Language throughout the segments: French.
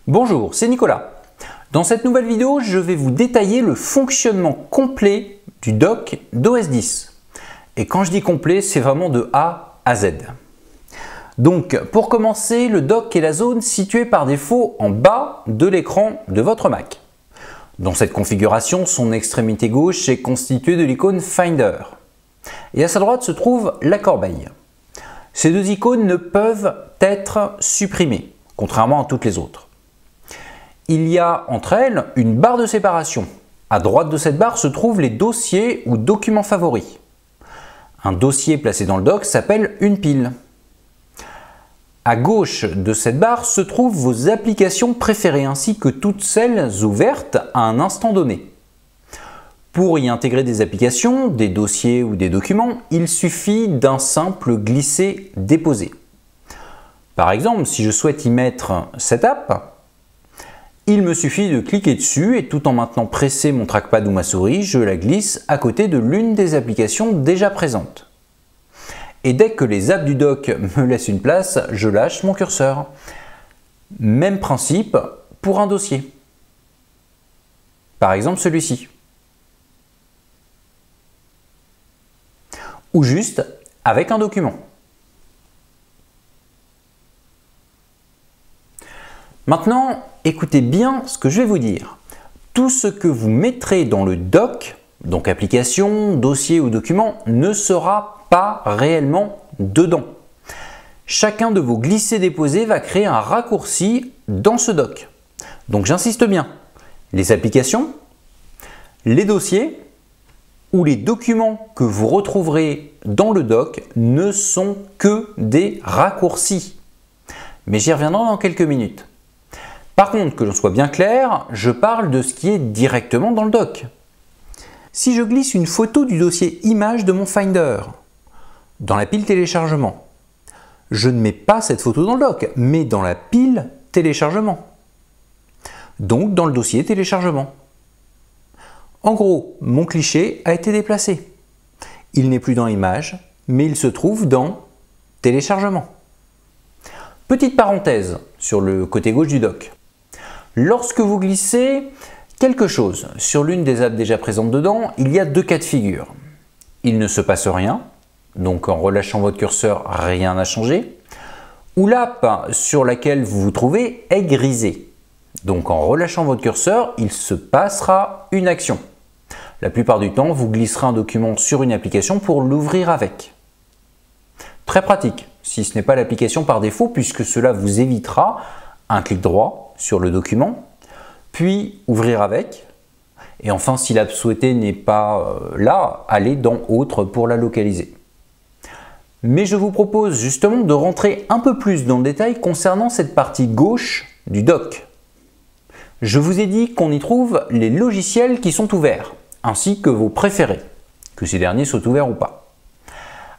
Bonjour, c'est Nicolas. Dans cette nouvelle vidéo, je vais vous détailler le fonctionnement complet du dock d'OS X. Et quand je dis complet, c'est vraiment de A à Z. Donc, pour commencer, le dock est la zone située par défaut en bas de l'écran de votre Mac. Dans cette configuration, son extrémité gauche est constituée de l'icône Finder. Et à sa droite se trouve la corbeille. Ces deux icônes ne peuvent être supprimées, contrairement à toutes les autres. Il y a entre elles une barre de séparation. À droite de cette barre se trouvent les dossiers ou documents favoris. Un dossier placé dans le dock s'appelle une pile. À gauche de cette barre se trouvent vos applications préférées ainsi que toutes celles ouvertes à un instant donné. Pour y intégrer des applications, des dossiers ou des documents, il suffit d'un simple glisser-déposer. Par exemple, si je souhaite y mettre cette app, il me suffit de cliquer dessus et tout en maintenant pressé mon trackpad ou ma souris, je la glisse à côté de l'une des applications déjà présentes. Et dès que les apps du dock me laissent une place, je lâche mon curseur. Même principe pour un dossier. Par exemple celui-ci. Ou juste avec un document. Maintenant, écoutez bien ce que je vais vous dire. Tout ce que vous mettrez dans le dock, donc application, dossier ou document, ne sera pas réellement dedans. Chacun de vos glissés-déposés va créer un raccourci dans ce dock. Donc j'insiste bien, les applications, les dossiers ou les documents que vous retrouverez dans le dock ne sont que des raccourcis. Mais j'y reviendrai dans quelques minutes. Par contre, que l'on soit bien clair, je parle de ce qui est directement dans le dock. Si je glisse une photo du dossier image de mon Finder dans la pile téléchargement, je ne mets pas cette photo dans le dock, mais dans la pile téléchargement. Donc dans le dossier téléchargement. En gros, mon cliché a été déplacé. Il n'est plus dans image, mais il se trouve dans téléchargement. Petite parenthèse sur le côté gauche du dock. Lorsque vous glissez quelque chose sur l'une des apps déjà présentes dedans, il y a deux cas de figure. Il ne se passe rien, donc en relâchant votre curseur, rien n'a changé. Ou l'app sur laquelle vous vous trouvez est grisée. Donc en relâchant votre curseur, il se passera une action. La plupart du temps, vous glisserez un document sur une application pour l'ouvrir avec. Très pratique, si ce n'est pas l'application par défaut, puisque cela vous évitera un clic droit sur le document, puis ouvrir avec. Et enfin, si l'app souhaitée n'est pas là, allez dans Autre pour la localiser. Mais je vous propose justement de rentrer un peu plus dans le détail concernant cette partie gauche du dock. Je vous ai dit qu'on y trouve les logiciels qui sont ouverts, ainsi que vos préférés, que ces derniers soient ouverts ou pas.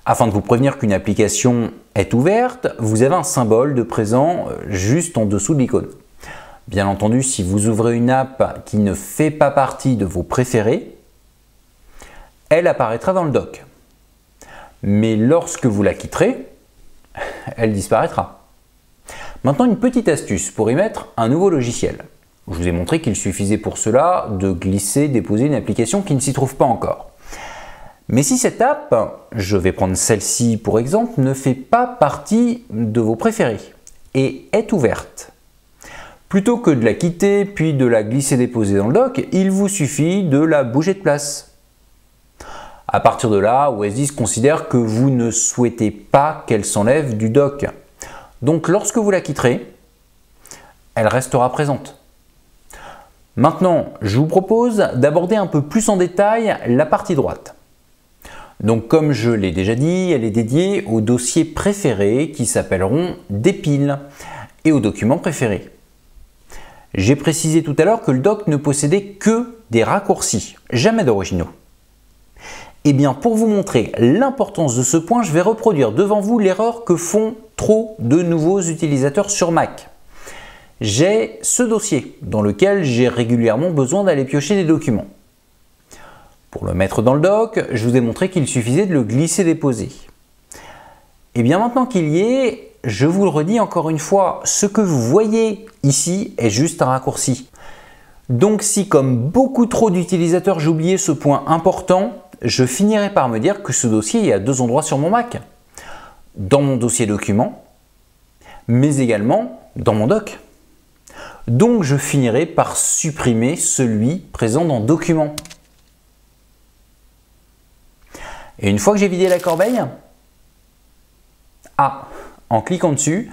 Afin de vous prévenir qu'une application est ouverte, vous avez un symbole de présent juste en dessous de l'icône. Bien entendu, si vous ouvrez une app qui ne fait pas partie de vos préférés, elle apparaîtra dans le dock. Mais lorsque vous la quitterez, elle disparaîtra. Maintenant, une petite astuce pour y mettre un nouveau logiciel. Je vous ai montré qu'il suffisait pour cela de glisser, déposer une application qui ne s'y trouve pas encore. Mais si cette app, je vais prendre celle-ci pour exemple, ne fait pas partie de vos préférés et est ouverte, plutôt que de la quitter puis de la glisser-déposer dans le dock, il vous suffit de la bouger de place. À partir de là, OS X considère que vous ne souhaitez pas qu'elle s'enlève du dock. Donc lorsque vous la quitterez, elle restera présente. Maintenant, je vous propose d'aborder un peu plus en détail la partie droite. Donc comme je l'ai déjà dit, elle est dédiée aux dossiers préférés qui s'appelleront des piles et aux documents préférés. J'ai précisé tout à l'heure que le dock ne possédait que des raccourcis, jamais d'originaux. Et bien pour vous montrer l'importance de ce point, je vais reproduire devant vous l'erreur que font trop de nouveaux utilisateurs sur Mac. J'ai ce dossier dans lequel j'ai régulièrement besoin d'aller piocher des documents. Pour le mettre dans le dock, je vous ai montré qu'il suffisait de le glisser-déposer. Et bien maintenant qu'il y est, je vous le redis encore une fois, ce que vous voyez ici est juste un raccourci. Donc si comme beaucoup trop d'utilisateurs j'ai oublié ce point important, je finirai par me dire que ce dossier est à deux endroits sur mon Mac. Dans mon dossier document, mais également dans mon doc. Donc je finirai par supprimer celui présent dans Documents. Et une fois que j'ai vidé la corbeille, en cliquant dessus,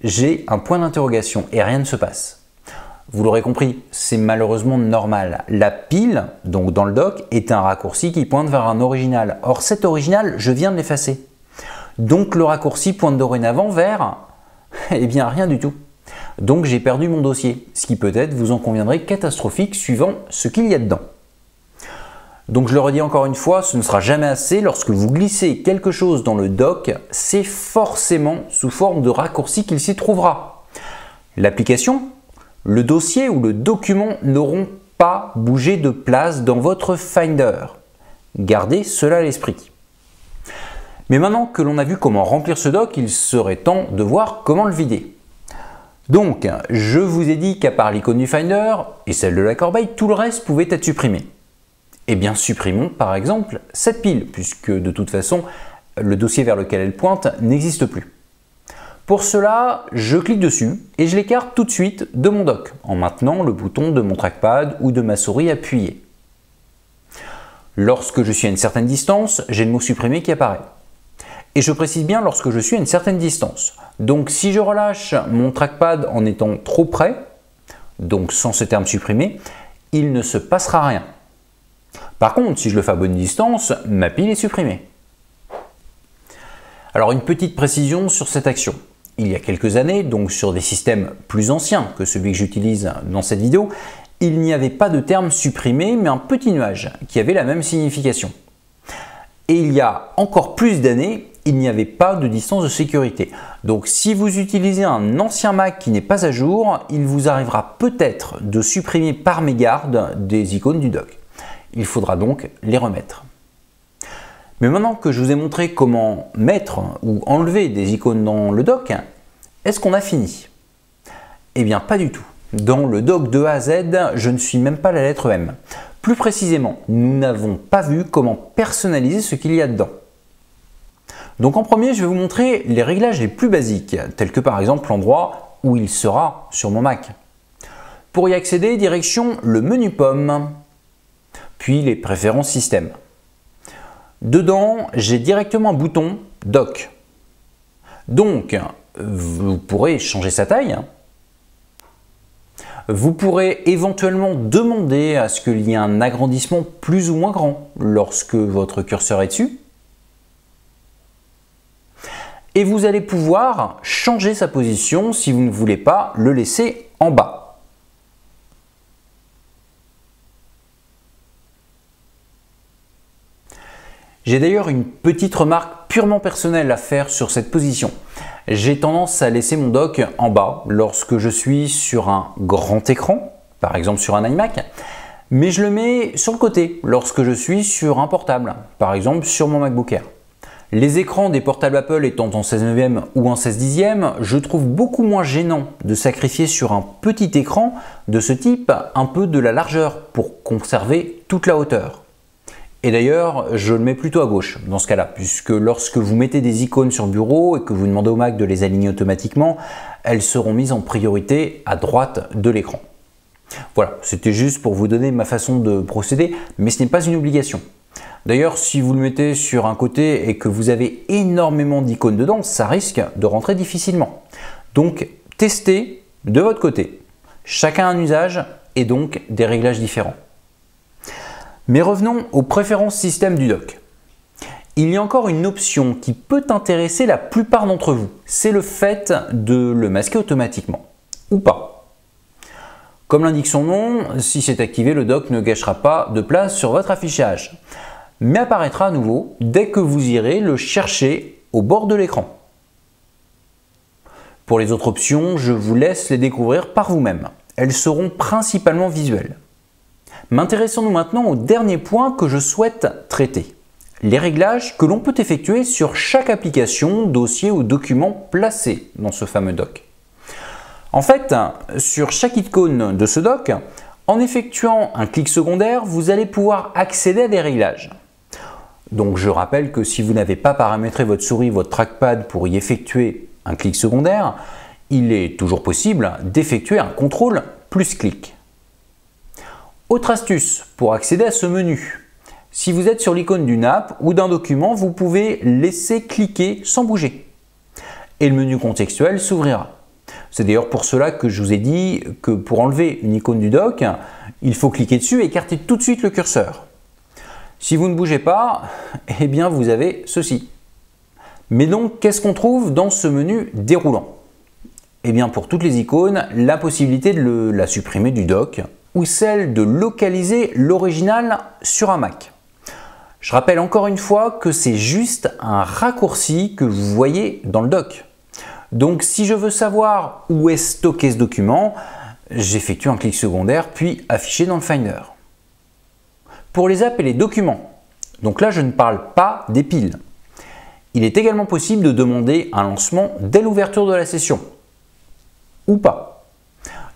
j'ai un point d'interrogation et rien ne se passe. Vous l'aurez compris, c'est malheureusement normal. La pile, donc dans le doc, est un raccourci qui pointe vers un original. Or cet original, je viens de l'effacer. Donc le raccourci pointe dorénavant vers, eh bien rien du tout. Donc j'ai perdu mon dossier, ce qui peut-être, vous en conviendrez, catastrophique suivant ce qu'il y a dedans. Donc je le redis encore une fois, ce ne sera jamais assez. Lorsque vous glissez quelque chose dans le doc, c'est forcément sous forme de raccourci qu'il s'y trouvera. L'application, le dossier ou le document n'auront pas bougé de place dans votre Finder. Gardez cela à l'esprit. Mais maintenant que l'on a vu comment remplir ce doc, il serait temps de voir comment le vider. Donc, je vous ai dit qu'à part l'icône du Finder et celle de la corbeille, tout le reste pouvait être supprimé. Eh bien, supprimons par exemple cette pile, puisque de toute façon, le dossier vers lequel elle pointe n'existe plus. Pour cela, je clique dessus et je l'écarte tout de suite de mon doc, en maintenant le bouton de mon trackpad ou de ma souris appuyée. Lorsque je suis à une certaine distance, j'ai le mot supprimer qui apparaît. Et je précise bien lorsque je suis à une certaine distance. Donc si je relâche mon trackpad en étant trop près, donc sans ce terme supprimer, il ne se passera rien. Par contre, si je le fais à bonne distance, ma pile est supprimée. Alors une petite précision sur cette action. Il y a quelques années, donc sur des systèmes plus anciens que celui que j'utilise dans cette vidéo, il n'y avait pas de terme supprimé, mais un petit nuage qui avait la même signification. Et il y a encore plus d'années, il n'y avait pas de distance de sécurité. Donc si vous utilisez un ancien Mac qui n'est pas à jour, il vous arrivera peut-être de supprimer par mégarde des icônes du doc. Il faudra donc les remettre. Mais maintenant que je vous ai montré comment mettre ou enlever des icônes dans le doc, est-ce qu'on a fini? Eh bien pas du tout. Dans le doc de A à Z, je ne suis même pas la lettre M. Plus précisément, nous n'avons pas vu comment personnaliser ce qu'il y a dedans. Donc en premier, je vais vous montrer les réglages les plus basiques, tels que par exemple l'endroit où il sera sur mon Mac. Pour y accéder, direction le menu pomme, puis les préférences système. Dedans, j'ai directement un bouton doc. Donc, vous pourrez changer sa taille. Vous pourrez éventuellement demander à ce qu'il y ait un agrandissement plus ou moins grand lorsque votre curseur est dessus. Et vous allez pouvoir changer sa position si vous ne voulez pas le laisser en bas. J'ai d'ailleurs une petite remarque purement personnelle à faire sur cette position. J'ai tendance à laisser mon dock en bas lorsque je suis sur un grand écran, par exemple sur un iMac, mais je le mets sur le côté lorsque je suis sur un portable, par exemple sur mon MacBook Air. Les écrans des portables Apple étant en 16 neuvième ou en 16 dixième, je trouve beaucoup moins gênant de sacrifier sur un petit écran de ce type un peu de la largeur pour conserver toute la hauteur. Et d'ailleurs, je le mets plutôt à gauche dans ce cas-là, puisque lorsque vous mettez des icônes sur bureau et que vous demandez au Mac de les aligner automatiquement, elles seront mises en priorité à droite de l'écran. Voilà, c'était juste pour vous donner ma façon de procéder, mais ce n'est pas une obligation. D'ailleurs, si vous le mettez sur un côté et que vous avez énormément d'icônes dedans, ça risque de rentrer difficilement. Donc, testez de votre côté. Chacun a un usage et donc des réglages différents. Mais revenons aux préférences système du dock. Il y a encore une option qui peut intéresser la plupart d'entre vous. C'est le fait de le masquer automatiquement. Ou pas. Comme l'indique son nom, si c'est activé, le dock ne gâchera pas de place sur votre affichage, mais apparaîtra à nouveau dès que vous irez le chercher au bord de l'écran. Pour les autres options, je vous laisse les découvrir par vous-même. Elles seront principalement visuelles. M'intéressons-nous maintenant au dernier point que je souhaite traiter, les réglages que l'on peut effectuer sur chaque application, dossier ou document placé dans ce fameux doc. En fait, sur chaque icône de ce doc, en effectuant un clic secondaire, vous allez pouvoir accéder à des réglages. Donc je rappelle que si vous n'avez pas paramétré votre souris, votre trackpad pour y effectuer un clic secondaire, il est toujours possible d'effectuer un contrôle plus clic. Autre astuce pour accéder à ce menu. Si vous êtes sur l'icône d'une app ou d'un document, vous pouvez laisser cliquer sans bouger. Et le menu contextuel s'ouvrira. C'est d'ailleurs pour cela que je vous ai dit que pour enlever une icône du doc, il faut cliquer dessus et écarter tout de suite le curseur. Si vous ne bougez pas, eh bien vous avez ceci. Mais donc, qu'est-ce qu'on trouve dans ce menu déroulant? Eh bien pour toutes les icônes, la possibilité de la supprimer du doc ou celle de localiser l'original sur un Mac. Je rappelle encore une fois que c'est juste un raccourci que vous voyez dans le doc. Donc si je veux savoir où est stocké ce document, j'effectue un clic secondaire puis afficher dans le Finder. Pour les apps et les documents, donc là je ne parle pas des piles. Il est également possible de demander un lancement dès l'ouverture de la session. Ou pas.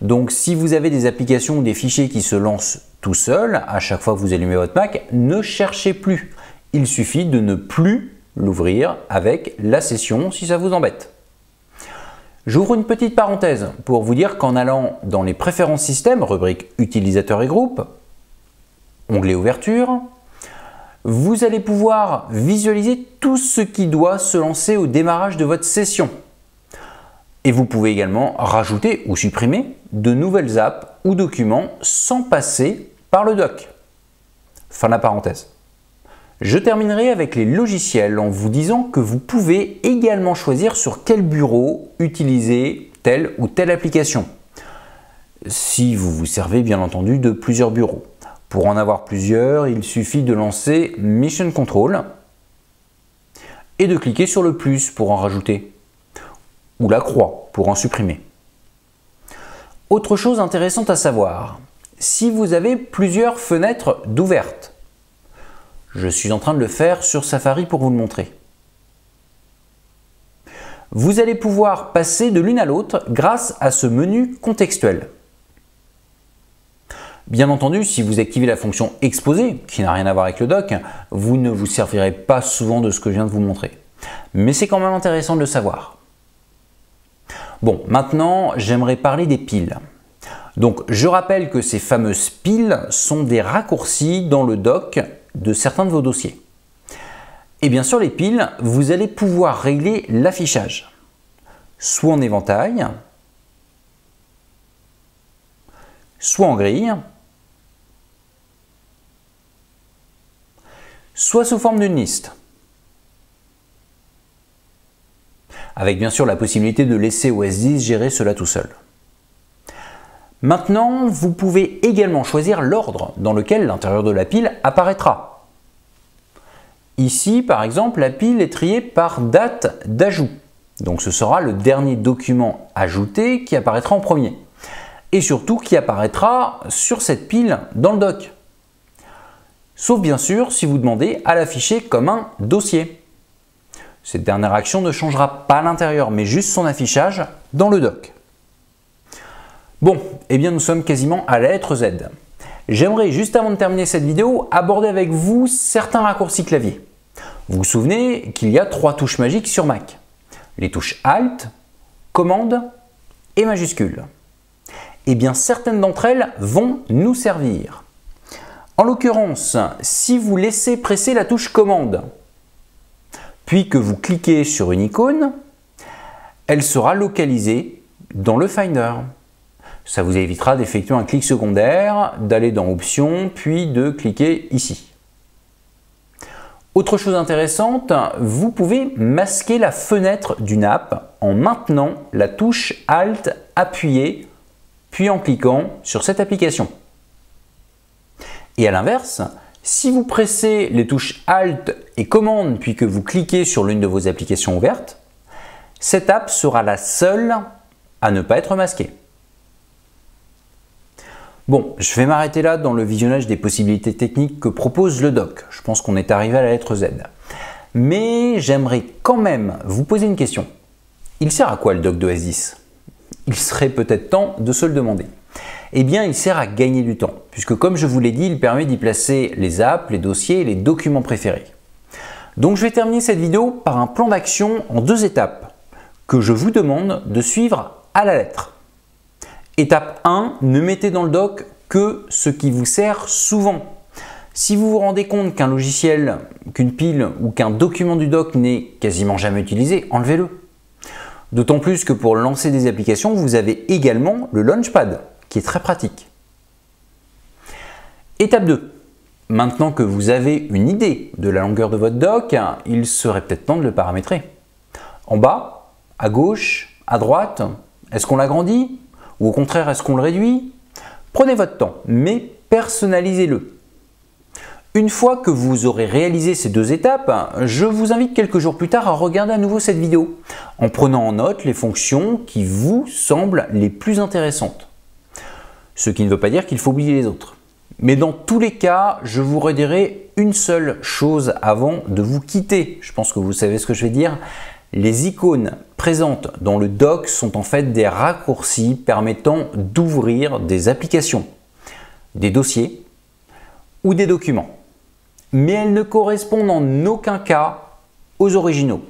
Donc si vous avez des applications ou des fichiers qui se lancent tout seuls, à chaque fois que vous allumez votre Mac, ne cherchez plus. Il suffit de ne plus l'ouvrir avec la session si ça vous embête. J'ouvre une petite parenthèse pour vous dire qu'en allant dans les préférences système, rubrique utilisateurs et groupes, onglet ouverture, vous allez pouvoir visualiser tout ce qui doit se lancer au démarrage de votre session. Et vous pouvez également rajouter ou supprimer de nouvelles apps ou documents sans passer par le doc. Fin de la parenthèse. Je terminerai avec les logiciels en vous disant que vous pouvez également choisir sur quel bureau utiliser telle ou telle application. Si vous vous servez bien entendu de plusieurs bureaux. Pour en avoir plusieurs, il suffit de lancer Mission Control et de cliquer sur le plus pour en rajouter, ou la croix pour en supprimer. Autre chose intéressante à savoir, si vous avez plusieurs fenêtres d'ouvertes, je suis en train de le faire sur Safari pour vous le montrer. Vous allez pouvoir passer de l'une à l'autre grâce à ce menu contextuel. Bien entendu, si vous activez la fonction exposé, qui n'a rien à voir avec le doc, vous ne vous servirez pas souvent de ce que je viens de vous montrer. Mais c'est quand même intéressant de le savoir. Bon, maintenant, j'aimerais parler des piles. Donc, je rappelle que ces fameuses piles sont des raccourcis dans le doc de certains de vos dossiers. Et bien sûr, les piles, vous allez pouvoir régler l'affichage, soit en éventail, soit en grille, soit sous forme d'une liste. Avec bien sûr la possibilité de laisser OS X gérer cela tout seul. Maintenant, vous pouvez également choisir l'ordre dans lequel l'intérieur de la pile apparaîtra. Ici, par exemple, la pile est triée par date d'ajout. Donc ce sera le dernier document ajouté qui apparaîtra en premier. Et surtout qui apparaîtra sur cette pile dans le doc. Sauf bien sûr si vous demandez à l'afficher comme un dossier. Cette dernière action ne changera pas l'intérieur, mais juste son affichage dans le doc. Bon, eh bien nous sommes quasiment à la lettre Z. J'aimerais, juste avant de terminer cette vidéo, aborder avec vous certains raccourcis clavier. Vous vous souvenez qu'il y a 3 touches magiques sur Mac. Les touches Alt, Commande et majuscule. Eh bien certaines d'entre elles vont nous servir. En l'occurrence, si vous laissez presser la touche Commande, puis que vous cliquez sur une icône, elle sera localisée dans le Finder. Ça vous évitera d'effectuer un clic secondaire, d'aller dans Options, puis de cliquer ici. Autre chose intéressante, vous pouvez masquer la fenêtre d'une app en maintenant la touche Alt appuyée, puis en cliquant sur cette application. Et à l'inverse, si vous pressez les touches Alt et Commande puis que vous cliquez sur l'une de vos applications ouvertes, cette app sera la seule à ne pas être masquée. Bon, je vais m'arrêter là dans le visionnage des possibilités techniques que propose le doc. Je pense qu'on est arrivé à la lettre Z. Mais j'aimerais quand même vous poser une question. Il sert à quoi le doc d'OS 10? Il serait peut-être temps de se le demander. Eh bien, il sert à gagner du temps, puisque comme je vous l'ai dit, il permet d'y placer les apps, les dossiers et les documents préférés. Donc je vais terminer cette vidéo par un plan d'action en 2 étapes, que je vous demande de suivre à la lettre. Étape 1, ne mettez dans le doc que ce qui vous sert souvent. Si vous vous rendez compte qu'un logiciel, qu'une pile ou qu'un document du doc n'est quasiment jamais utilisé, enlevez-le. D'autant plus que pour lancer des applications, vous avez également le Launchpad, qui est très pratique. Étape 2. Maintenant que vous avez une idée de la longueur de votre doc, il serait peut-être temps de le paramétrer. En bas, à gauche, à droite, est-ce qu'on l'agrandit? Ou au contraire, est-ce qu'on le réduit? Prenez votre temps, mais personnalisez-le. Une fois que vous aurez réalisé ces 2 étapes, je vous invite quelques jours plus tard à regarder à nouveau cette vidéo, en prenant en note les fonctions qui vous semblent les plus intéressantes. Ce qui ne veut pas dire qu'il faut oublier les autres. Mais dans tous les cas, je vous redirai une seule chose avant de vous quitter. Je pense que vous savez ce que je vais dire. Les icônes présentes dans le doc sont en fait des raccourcis permettant d'ouvrir des applications, des dossiers ou des documents. Mais elles ne correspondent en aucun cas aux originaux.